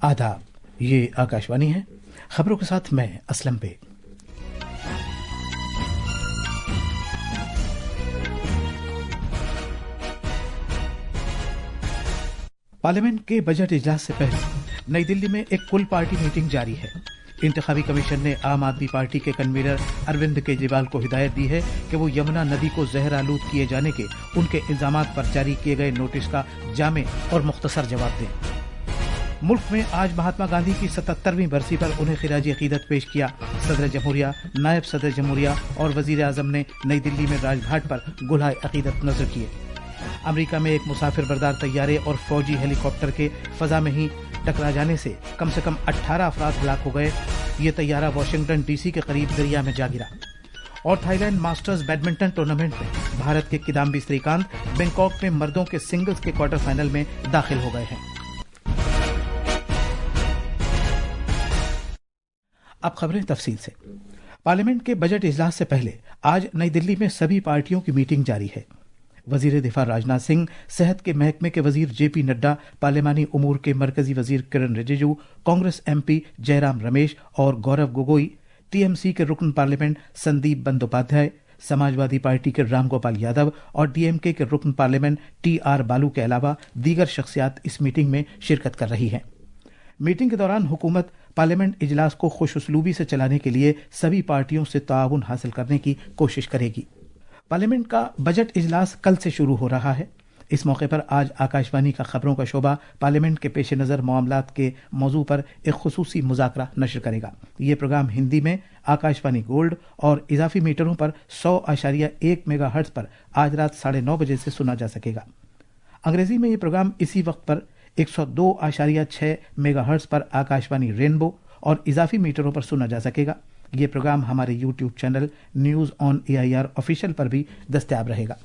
आदाब, ये आकाशवाणी है। खबरों के साथ मैं असलम बेग। पार्लियामेंट के बजट इजलास से पहले नई दिल्ली में एक कुल पार्टी मीटिंग जारी है। इंतखाबी कमीशन ने आम आदमी पार्टी के कन्वीनर अरविंद केजरीवाल को हिदायत दी है कि वो यमुना नदी को जहर आलूद किए जाने के उनके इल्जामात पर जारी किए गए नोटिस का जामे और मुख्तसर जवाब दें। मुल्क में आज महात्मा गांधी की 77वीं बरसी पर उन्हें खिराज अकीदत पेश किया। सदर जमहूरिया, नायब सदर जमहूरिया और वजीर आजम ने नई दिल्ली में राजघाट पर गुलाए अकीदत नजर किए। अमेरिका में एक मुसाफिर बरदार तैयारे और फौजी हेलीकॉप्टर के फजा में ही टकरा जाने से कम 18 अफराद हलाक हो गए। ये तैयारा वाशिंगटन डीसी के करीब दरिया में जा गिरा। और थाईलैंड मास्टर्स बैडमिंटन टूर्नामेंट में भारत के किदाम्बी श्रीकांत बैंकॉक में मर्दों के सिंगल्स के क्वार्टर फाइनल में दाखिल हो गए हैं। अब खबरें तफसील से। पार्लियामेंट के बजट इजलास से पहले आज नई दिल्ली में सभी पार्टियों की मीटिंग जारी है। वजीर दिफा राजनाथ सिंह, सेहत के महकमे के वजीर जेपी नड्डा, पार्लियामानी उमूर के मरकजी वजीर किरण रिजिजू, कांग्रेस एमपी जयराम रमेश और गौरव गोगोई, टीएमसी के रुकन पार्लियामेंट संदीप बंदोपाध्याय, समाजवादी पार्टी के रामगोपाल यादव और डीएमके के रुकन पार्लियामेंट टीआर बालू के अलावा दीगर शख्सियात इस मीटिंग में शिरकत कर रही हैं। मीटिंग के दौरान हुकूमत पार्लियामेंट इजलास को खुशउस्लूबी से चलाने के लिए सभी पार्टियों से ताउन हासिल करने की कोशिश करेगी। पार्लियामेंट का बजट इजलास कल से शुरू हो रहा है। इस मौके पर आज आकाशवाणी का खबरों का शोबा पार्लियामेंट के पेश नज़र मामलात के मौजू पर एक खुसूसी मुज़ाकरा नशर करेगा। ये प्रोग्राम हिंदी में आकाशवाणी गोल्ड और इजाफी मीटरों पर 100.1 मेगाहर्ट्ज़ पर आज रात 9:30 बजे से सुना जा सकेगा। अंग्रेजी में ये प्रोग्राम इसी वक्त पर 102.6 मेगाहर्ट्ज़ पर आकाशवाणी रेनबो और इजाफी मीटरों पर सुना जा सकेगा। ये प्रोग्राम हमारे YouTube channel news on AIR official पर भी दस्तयाब रहेगा।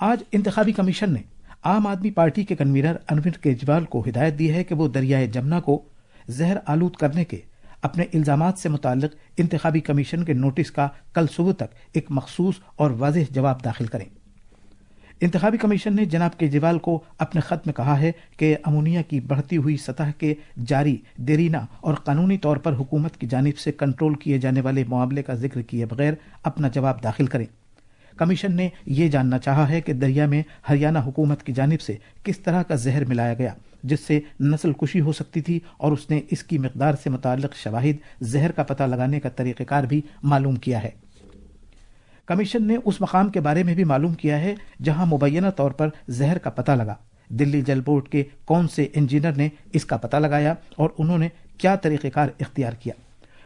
आज इंतखाबी कमीशन ने आम आदमी पार्टी के कन्वीनर अरविंद केजरीवाल को हिदायत दी है कि वो दरियाए जमुना को जहर आलूद करने के अपने इल्जामात से मुताल्लिक इंतखाबी कमीशन के नोटिस का कल सुबह तक एक मखसूस और वाज़ेह जवाब दाखिल करें। इंतखाबी कमीशन ने जनाब केजरीवाल को अपने खत में कहा है कि अमोनिया की बढ़ती हुई सतह के जारी, देरीना और कानूनी तौर पर हुकूमत की जानिब से कंट्रोल किए जाने वाले मामले का जिक्र किए बगैर अपना जवाब दाखिल करें। कमीशन ने यह जानना चाहा है कि दरिया में हरियाणा हुकूमत की जानिब से किस तरह का जहर मिलाया गया जिससे नस्ल कुशी हो सकती थी, और उसने इसकी मिकदार से मुताल्लिक शवाहिद, जहर का पता लगाने का तरीक़ेकार भी मालूम किया है। कमीशन ने उस मकाम के बारे में भी मालूम किया है जहां मुबैना तौर पर जहर का पता लगा। दिल्ली जल बोर्ड के कौन से इंजीनियर ने इसका पता लगाया और उन्होंने क्या तरीक़ेकार इख्तियार किया।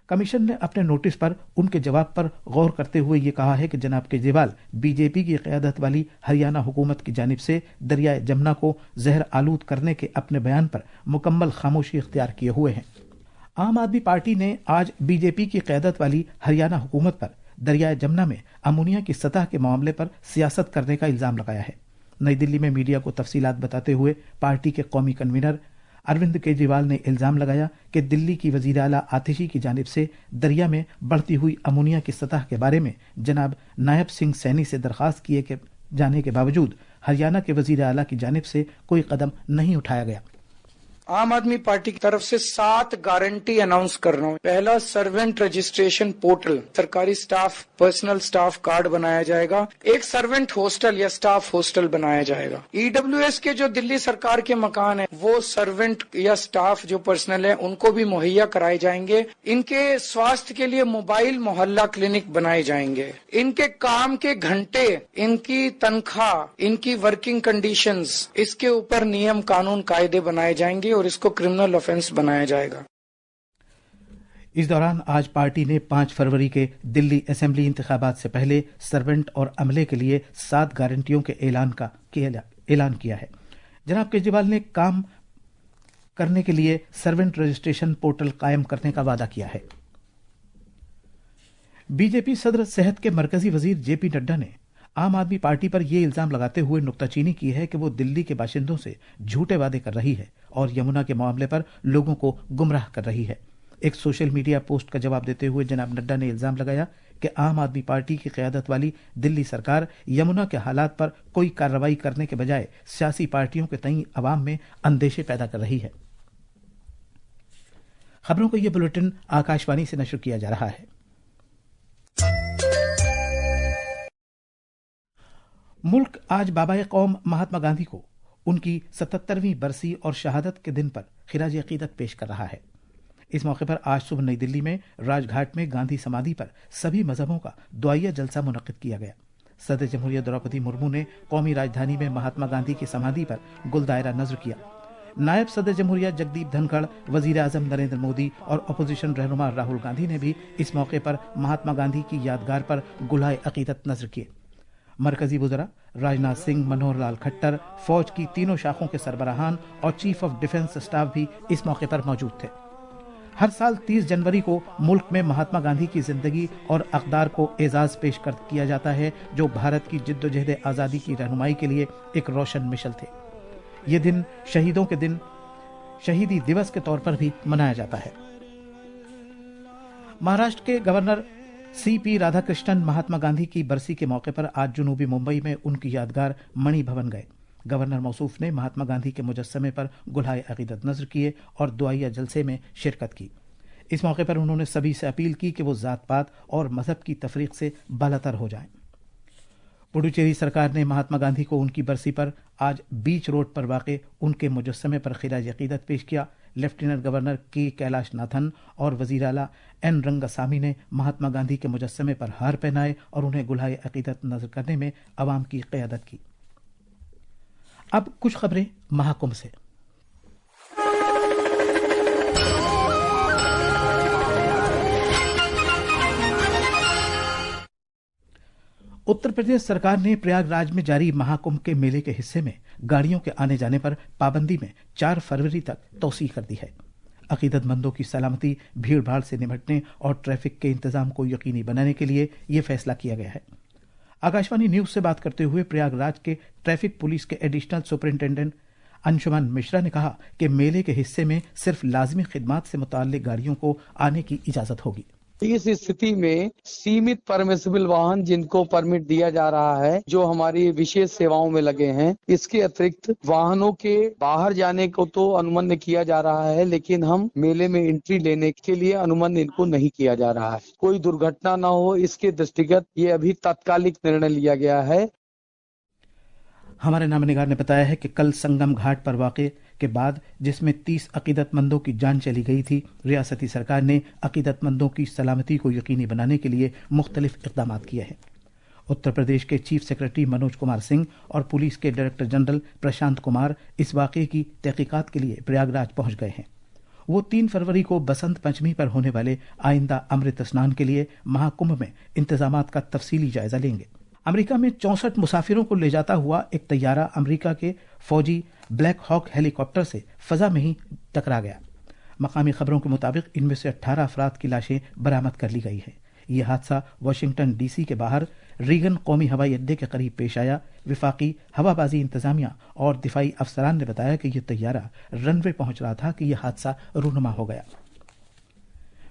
कमीशन ने अपने नोटिस पर उनके जवाब पर गौर करते हुए ये कहा है कि जनाब केजरीवाल बीजेपी की क़यादत वाली हरियाणा हुकूमत की जानिब से दरियाए जमुना को जहर आलूद करने के अपने बयान पर मुकम्मल खामोशी इख्तियार किए हुए हैं। आम आदमी पार्टी ने आज बीजेपी की क़यादत वाली हरियाणा हुकूमत पर दरियाए जमुना में अमोनिया की सतह के मामले पर सियासत करने का इल्ज़ाम लगाया है। नई दिल्ली में मीडिया को तफसीलात बताते हुए पार्टी के कौमी कन्वीनर अरविंद केजरीवाल ने इल्ज़ाम लगाया कि दिल्ली की वज़ीर आला आतिशी की जानिब से दरिया में बढ़ती हुई अमोनिया की सतह के बारे में जनाब नायब सिंह सैनी से दरख्वास्त किए जाने के बावजूद हरियाणा के वज़ीर आला की जानिब से कोई कदम नहीं उठाया गया। आम आदमी पार्टी की तरफ से 7 गारंटी अनाउंस कर रहा हूँ। पहला, सर्वेंट रजिस्ट्रेशन पोर्टल, सरकारी स्टाफ पर्सनल स्टाफ कार्ड बनाया जाएगा। एक सर्वेंट हॉस्टल या स्टाफ हॉस्टल बनाया जाएगा। EWS के जो दिल्ली सरकार के मकान है वो सर्वेंट या स्टाफ जो पर्सनल है उनको भी मुहैया कराए जाएंगे। इनके स्वास्थ्य के लिए मोबाइल मोहल्ला क्लिनिक बनाए जाएंगे। इनके काम के घंटे, इनकी तनख्वाह, इनकी वर्किंग कंडीशंस, इसके ऊपर नियम कानून कायदे बनाए जाएंगे और इसको क्रिमिनल ऑफेंस बनाया जाएगा। इस दौरान आज पार्टी ने 5 फरवरी के दिल्ली असेंबली इंतखाबात से पहले सर्वेंट और अमले के लिए 7 गारंटियों के ऐलान किया है। जनाब केजरीवाल ने काम करने के लिए सर्वेंट रजिस्ट्रेशन पोर्टल कायम करने का वादा किया है। बीजेपी सदर सेहत के मरकजी वजीर जेपी नड्डा ने आम आदमी पार्टी पर यह इल्जाम लगाते हुए नुक्ताचीनी की है कि वो दिल्ली के बाशिंदों से झूठे वादे कर रही है और यमुना के मामले पर लोगों को गुमराह कर रही है। एक सोशल मीडिया पोस्ट का जवाब देते हुए जनाब नड्डा ने इल्जाम लगाया कि आम आदमी पार्टी की क़यादत वाली दिल्ली सरकार यमुना के हालात पर कोई कार्रवाई करने के बजाय सियासी पार्टियों के तई अवाम में अंदेशे पैदा कर रही है। खबरों का ये बुलेटिन आकाशवाणी से नशर किया जा रहा है। मुल्क आज बाबा कौम महात्मा गांधी को उनकी 77वीं बरसी और शहादत के दिन पर खिराज अकीदत पेश कर रहा है। इस मौके पर आज सुबह नई दिल्ली में राजघाट में गांधी समाधि पर सभी मजहबों का दुआया जलसा मुनक्किद किया गया। सदर जमहूरिया द्रौपदी मुर्मू ने कौमी राजधानी में महात्मा गांधी की समाधि पर गुलदायरा नजर किया। नायब सदर जमहूरिया जगदीप धनखड़, वजीर आजम नरेंद्र मोदी और अपोजिशन रहनुमा राहुल गांधी ने भी इस मौके पर महात्मा गांधी की यादगार पर गुलाए अकीदत नजर किए। मरकजी वुज़रा राजनाथ सिंह, मनोहर लाल खट्टर, फौज की तीनों शाखों के सरबराहान और चीफ ऑफ डिफेंस स्टाफ भी इस मौके पर मौजूद थे। हर साल 30 जनवरी को मुल्क में महात्मा गांधी की जिंदगी और अक़दार को एजाज पेश कर किया जाता है, जो भारत की जिद्दोजहद आज़ादी की रहनुमाई के लिए एक रोशन मिशल थे। ये दिन शहीदों के दिन, शहीदी दिवस के तौर पर भी मनाया जाता है। महाराष्ट्र के गवर्नर CP राधाकृष्णन महात्मा गांधी की बरसी के मौके पर आज जनूबी मुंबई में उनकी यादगार मणि भवन गए। गवर्नर मौसूफ ने महात्मा गांधी के मुजस्समे पर गुलाए अकीदत नजर किए और दुआया जलसे में शिरकत की। इस मौके पर उन्होंने सभी से अपील की कि वो जात पात और मजहब की तफरीक से बालातर हो जाएं। पुडुचेरी सरकार ने महात्मा गांधी को उनकी बरसी पर आज बीच रोड पर वाक़े उनके मुजस्समे पर खिराज अकीदत पेश किया। लेफ्टिनेंट गवर्नर के कैलाश नाथन और वजीर आला N रंगसामी ने महात्मा गांधी के मुजस्समे पर हार पहनाए और उन्हें गुलाए अकीदत नजर करने में अवाम की क़यादत की। अब कुछ खबरें महाकुंभ से। उत्तर प्रदेश सरकार ने प्रयागराज में जारी महाकुंभ के मेले के हिस्से में गाड़ियों के आने जाने पर पाबंदी में 4 फरवरी तक तौसीह कर दी है। अकीदतमंदों की सलामती, भीड़ भाड़ से निपटने और ट्रैफिक के इंतजाम को यकीनी बनाने के लिए यह फैसला किया गया है। आकाशवाणी न्यूज से बात करते हुए प्रयागराज के ट्रैफिक पुलिस के एडिशनल सुपरिंटेंडेंट अंशुमन मिश्रा ने कहा कि मेले के हिस्से में सिर्फ लाजमी खिदमात से मुताल्लिक गाड़ियों को आने की इजाजत होगी। इस स्थिति में सीमित परमिसिबल वाहन जिनको परमिट दिया जा रहा है, जो हमारी विशेष सेवाओं में लगे हैं, इसके अतिरिक्त वाहनों के बाहर जाने को तो अनुमति किया जा रहा है, लेकिन हम मेले में एंट्री लेने के लिए अनुमति इनको नहीं किया जा रहा है। कोई दुर्घटना न हो, इसके दृष्टिगत ये अभी तात्कालिक निर्णय लिया गया है। हमारे नामनिगार ने बताया है कि कल संगम घाट पर वाक़े के बाद, जिसमें 30 अकीदतमंदों की जान चली गई थी, रियासती सरकार ने अकीदतमंदों की सलामती को यकीनी बनाने के लिए मुख्तलिफ इक़दाम किए हैं। उत्तर प्रदेश के चीफ सेक्रेटरी मनोज कुमार सिंह और पुलिस के डायरेक्टर जनरल प्रशांत कुमार इस वाक़े की तहकीकात के लिए प्रयागराज पहुंच गए हैं। वो 3 फरवरी को बसंत पंचमी पर होने वाले आइंदा अमृत स्नान के लिए महाकुंभ में इंतजामात का तफसीली जायजा लेंगे। अमेरिका में 64 मुसाफिरों को ले जाता हुआ एक तैयारा अमेरिका के फौजी ब्लैक हॉक हेलीकॉप्टर से फजा में ही टकरा गया। मकामी खबरों के मुताबिक इनमें से 18 अफराद की लाशें बरामद कर ली गई हैं। यह हादसा वाशिंगटन DC के बाहर रीगन कौमी हवाई अड्डे के करीब पेश आया। विफाकी हवाबाजी इंतजामिया और दिफाई अफसरान ने बताया कि यह तैयारा रनवे पहुंच रहा था कि यह हादसा रूनुमा हो गया।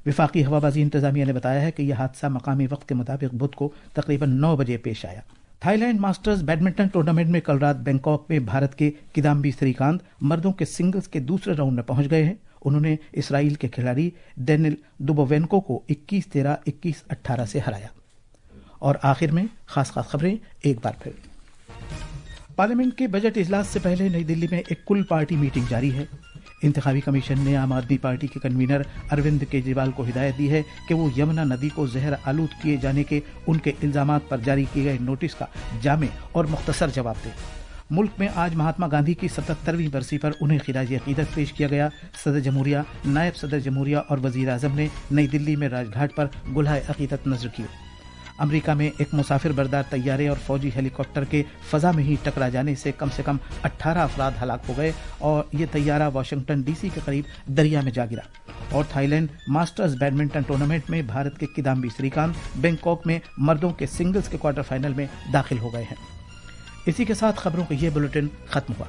विफाकी हवाबाजी इंतजामिया ने बताया है कि यह हादसा मकामी वक्त के मुताबिक बुध को तकरीबन 9 बजे पेश आया। थाईलैंड मास्टर्स बैडमिंटन टूर्नामेंट में कल रात बैंकॉक में भारत के किदाम्बी श्रीकांत मर्दों के सिंगल्स के दूसरे राउंड में पहुंच गए हैं। उन्होंने इसराइल के खिलाड़ी डेनिल दुबोवेंको को 21-13, 21-18 से हराया। और आखिर में खास खबरें एक बार फिर। पार्लियामेंट के बजट इजलास से पहले नई दिल्ली में एक कुल पार्टी मीटिंग जारी है। इंतखाबी कमीशन ने आम आदमी पार्टी के कन्वीनर अरविंद केजरीवाल को हिदायत दी है कि वो यमुना नदी को जहर आलूद किए जाने के उनके इल्जामात पर जारी किए गए नोटिस का जामे और मुख्तसर जवाब दें। मुल्क में आज महात्मा गांधी की 77वीं बरसी पर उन्हें खिराज अकीदत पेश किया गया। सदर जमहूरिया, नायब सदर जमहूरिया और वजीर आजम ने नई दिल्ली में राजघाट पर गुलाए अकीदत नजर किए। अमेरिका में एक मुसाफिर बरदार तैयारे और फौजी हेलीकॉप्टर के फजा में ही टकरा जाने से कम 18 अफराद हलाक हो गए और ये तैयारा वाशिंगटन DC के करीब दरिया में जा गिरा। और थाईलैंड मास्टर्स बैडमिंटन टूर्नामेंट में भारत के किदाम्बी श्रीकांत बैंकॉक में मर्दों के सिंगल्स के क्वार्टर फाइनल में दाखिल हो गए हैं। इसी के साथ खबरों का ये बुलेटिन खत्म हुआ।